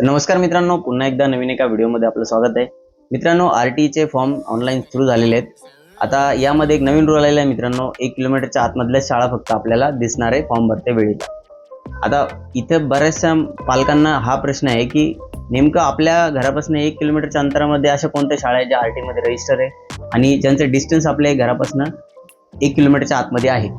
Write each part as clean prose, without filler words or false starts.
तर नमस्कार मित्रांनो, पुन्हा एकदा नवीन एका व्हिडिओमध्ये आपलं स्वागत आहे. मित्रांनो, आरटीचे फॉर्म ऑनलाईन सुरू झालेले आहेत. आता यामध्ये एक नवीन रूल आलेला आहे मित्रांनो, 1 किलोमीटरच्या आतमधल्या शाळा फक्त आपल्याला दिसणार आहे फॉर्म भरते वेळेला. आता इथं बऱ्याचशा पालकांना हा प्रश्न आहे की नेमकं आपल्या घरापासून 1 किलोमीटरच्या अंतरामध्ये अशा कोणत्या शाळा आहेत ज्या आरटीमध्ये रजिस्टर आहे आणि ज्यांचं डिस्टन्स आपल्या घरापासून 1 किलोमीटरच्या आतमध्ये आहे.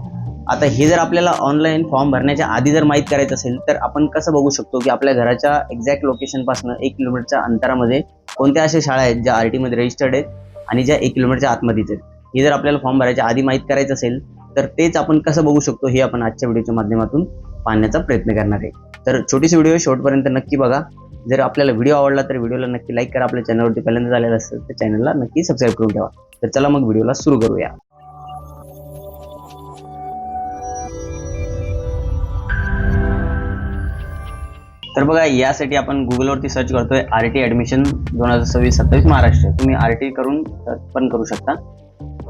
आता हे जर आपल्याला ऑनलाईन फॉर्म भरण्याच्या आधी जर माहीत करायचं असेल तर आपण कसं बघू शकतो की आपल्या घराच्या एक्झॅक्ट लोकेशनपासून 1 किलोमीटरच्या अंतरामध्ये कोणत्या अशा शाळा आहेत ज्या आरटीमध्ये रजिस्टर्ड आहेत आणि ज्या 1 किलोमीटरच्या आतमध्येच आहेत. हे जर आपल्याला फॉर्म भरायच्या आधी माहीत करायचं असेल तर तेच आपण कसं बघू शकतो हे आपण आजच्या व्हिडिओच्या माध्यमातून पाहण्याचा प्रयत्न करणार आहे. तर छोटीशी व्हिडिओ शेवटपर्यंत नक्की बघा. जर आपल्याला व्हिडिओ आवडला तर व्हिडिओला नक्की लाईक करा. आपल्या चॅनलवरती पहिल्यांदा झालेलं असेल तर चॅनलला नक्की सबस्क्राईब करून ठेवा. तर चला मग व्हिडिओला सुरू करूया. तर बघा, यासाठी आपण गुगलवरती सर्च करतोय आरटी ॲडमिशन 2026-27 महाराष्ट्र. तुम्ही आरटी करून पण करू शकता.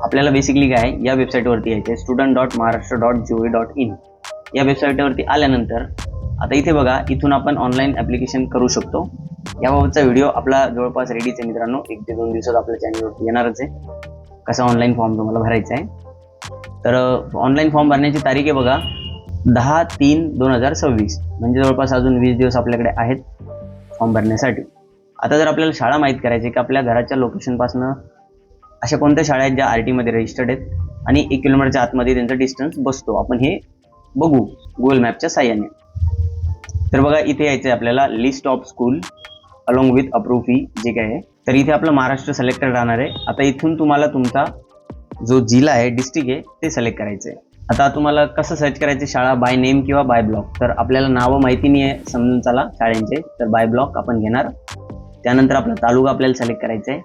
आपल्याला बेसिकली काय आहे, या वेबसाईटवरती यायचे student.maharashtra.gov.in या वेबसाईटवरती आल्यानंतर आता इथे बघा, इथून आपण ऑनलाईन ॲप्लिकेशन करू शकतो. याबाबतचा व्हिडिओ आपला जवळपास रेडीच आहे मित्रांनो. 1 ते 2 दिवसात आपल्या चॅनलवरती येणारच आहे. कसा ऑनलाईन फॉर्म तुम्हाला भरायचा आहे. तर ऑनलाईन फॉर्म भरण्याची तारीख आहे बघा 10/3/2026, म्हणजे जवळपास अजून 20 दिवस आपल्याकडे आहेत फॉर्म भरण्यासाठी. आता जर आपल्याला शाळा माहीत करायची की आपल्या घराच्या लोकेशनपासून अशा कोणत्या शाळा आहेत ज्या आरटीमध्ये रजिस्टर्ड आहेत आणि 1 किलोमीटरच्या आतमध्ये त्यांचा डिस्टन्स बसतो, आपण हे बघू गुगल मॅपच्या साहाय्याने. तर बघा, इथे यायचं आहे आपल्याला list of school along with approve fee जे काय आहे. तर इथे आपलं महाराष्ट्र सिलेक्टेड राहणार आहे. आता इथून तुम्हाला तुमचा जो जिल्हा आहे, डिस्ट्रिक्ट आहे, ते सिलेक्ट करायचं आहे. आता तुम्हाला कसं सर्च करायचे, शाळा बाय नेम किंवा बाय ब्लॉक. तर आपल्याला नावं माहिती नाही आहे समजून चला शाळेंचे, तर बाय ब्लॉक आपण घेणार. त्यानंतर आपला तालुका आपल्याला सिलेक्ट करायचा आहे.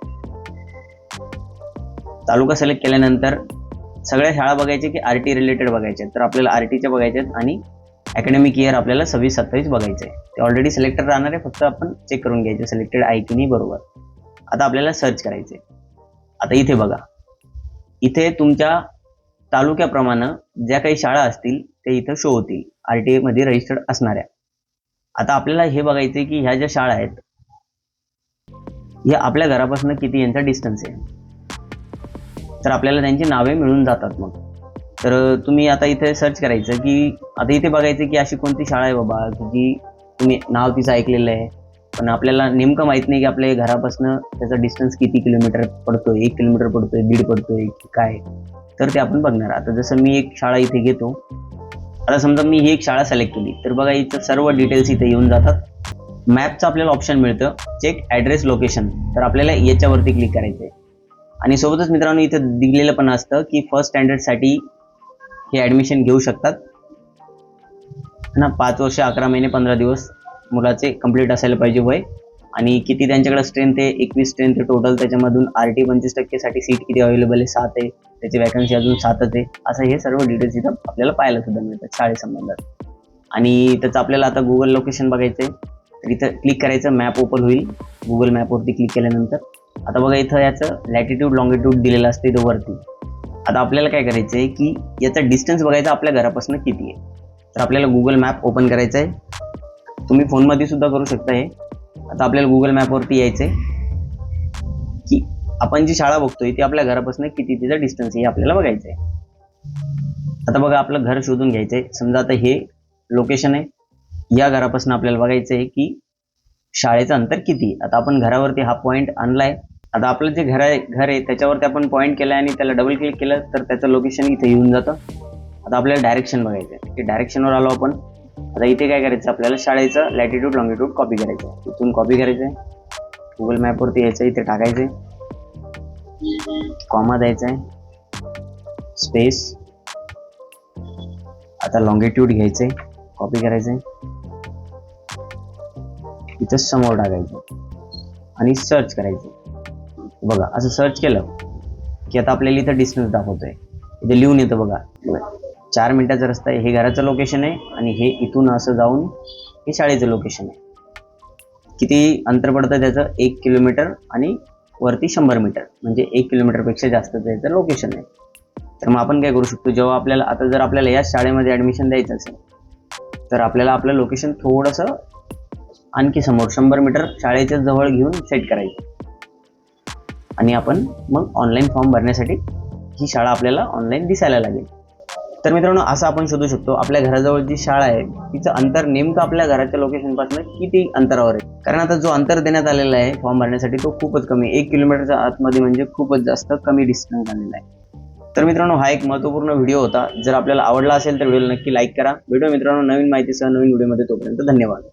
तालुका सिलेक्ट केल्यानंतर सगळ्या शाळा बघायच्या की आरटी रिलेटेड बघायच्या. तर आपल्याला आरटीच्या बघायच्या आहेत आणि अकॅडमिक इयर आपल्याला 26-27 बघायचं आहे. ते ऑलरेडी सिलेक्टेड राहणार आहे, फक्त आपण चेक करून घ्यायचं सिलेक्टेड आहे की नाही बरोबर. आता आपल्याला सर्च करायचं आहे. आता इथे बघा, इथे तुमच्या तालुक्याप्रमाणे ज्या काही शाळा असतील ते इथं शो होतील आरटीए मध्ये रजिस्टर्ड असणाऱ्या. आता आपल्याला हे बघायचं आहे की ह्या ज्या शाळा आहेत ह्या आपल्या घरापासून किती यांचा डिस्टन्स आहे. तर आपल्याला त्यांची नावे मिळून जातात. मग तर तुम्ही आता इथे सर्च करायचं की आता इथे बघायचं की अशी कोणती शाळा आहे बाबा की जी तुम्ही नाव तिचं ऐकलेलं आहे पण आपल्याला नेमकं माहित नाही की आपल्या घरापासून त्याचा डिस्टन्स किती किलोमीटर पडतोय, 1 किलोमीटर पडतोय, 1.5 पडतोय काय. तर ते आपण बघणार. आता जसं मी एक शाळा इथे घेतो. आता समजा मी ही एक शाळा सिलेक्ट केली तर बघा, इथं सर्व डिटेल्स इथे येऊन जातात. मॅपचं आपल्याला ऑप्शन मिळतं चेक ॲड्रेस लोकेशन. तर आपल्याला याच्यावरती क्लिक करायचं आहे. आणि सोबतच मित्रांनो इथं दिलेलं पण असतं की फर्स्ट स्टँडर्डसाठी हे ॲडमिशन घेऊ शकतात ना. 5 वर्ष 11 महिने 15 दिवस मुलाचे कंप्लीट असायला पाहिजे वय. आणि किती त्यांच्याकडे स्ट्रेंथ आहे, 21 स्ट्रेंथ आहे टोटल. त्याच्यामधून आरटी 25% साठी सीट किती अवेलेबल आहे, 7 आहे. त्याची वॅकन्सी अजून 7च आहे. असं हे सर्व डिटेल्स इथं आपल्याला पाहायला सुद्धा मिळतात शाळेसंबंधात. आणि त्याचं आपल्याला आता गुगल लोकेशन बघायचं आहे. तर इथं क्लिक करायचं, मॅप ओपन होईल. गुगल मॅपवरती क्लिक केल्यानंतर आता बघा, इथं याचं लॅटिट्यूड लॉंगिट्यूड दिलेलं असतं इथं वरती. आता आपल्याला काय करायचं आहे की याचा डिस्टन्स बघायचा आपल्या घरापासून किती आहे. तर आपल्याला गुगल मॅप ओपन करायचं आहे. तुम्ही फोनमध्ये सुद्धा करू शकता हे. आता आपल्याला गुगल मॅपवरती यायचं आहे की आपण जी शाळा बघतोय ती आपल्या घरापासून किती तिचा डिस्टन्स आहे हे आपल्याला बघायचं आहे. आता बघा, आपलं घर शोधून घ्यायचं आहे. समजा आता हे लोकेशन आहे, या घरापासून आपल्याला बघायचं आहे की शाळेचं अंतर किती. आता आपण घरावरती हा पॉईंट आणलाय. आता आपलं जे घर आहे त्याच्यावरती आपण पॉईंट केलाय आणि त्याला डबल क्लिक केलं तर त्याचं लोकेशन इथे येऊन जातं. आता आपल्याला डायरेक्शन बघायचं आहे. की डायरेक्शनवर आलो आपण. आता इथे काय करायचं, आपल्याला शाळेचं लॅटिट्यूड लॉंगिट्यूड कॉपी करायचं आहे. इथून कॉपी करायचं आहे, गुगल मॅपवरती यायचं, इथे टाकायचं आहे, कॉमा द्यायचा आहे, स्पेस. आता लॉंगिट्यूड घ्यायचं आहे, कॉपी करायचं आहे, इथं समोर टाकायचं आणि सर्च करायचं. बघा, असं सर्च केलं की आता आपल्याला इथं डिस्टन्स दाखवतोय. इथे लिहून येतं बघा, 4 मिनिटाचा रस्ता आहे. हे घराचं लोकेशन आहे आणि हे इथून असं जाऊन हे शाळेचं लोकेशन आहे. किती अंतर पडतं त्याचं, 1 किलोमीटर आणि वरती 100 मीटर, म्हणजे 1 किलोमीटरपेक्षा जास्त त्याचं लोकेशन आहे. तर मग आपण काय करू शकतो, जेव्हा आपल्याला आता जर आपल्याला या शाळेमध्ये ॲडमिशन द्यायचं असेल तर आपल्याला आपलं लोकेशन थोडंसं आणखी समोर 100 मीटर शाळेच्या जवळ घेऊन सेट करायची आणि आपण मग ऑनलाईन फॉर्म भरण्यासाठी ही शाळा आपल्याला ऑनलाईन दिसायला लागेल. तर मित्रांनो, असं आपण शोधू शकतो आपल्या घराजवळ जी शाळा आहे तिचं अंतर नेमकं आपल्या घराच्या लोकेशनपासून किती अंतरावर आहे. कारण आता जो अंतर देण्यात आलेला आहे फॉर्म भरण्यासाठी तो खूपच कमी, 1 किलोमीटरच्या आतमध्ये, म्हणजे खूपच जास्त कमी डिस्टन्स आलेला आहे. तर मित्रांनो, हा एक महत्त्वपूर्ण व्हिडिओ होता. जर आपल्याला आवडला असेल तर व्हिडिओला नक्की लाईक करा. भेटूया मित्रांनो नवीन माहितीसह नवीन व्हिडिओमध्ये. तोपर्यंत धन्यवाद.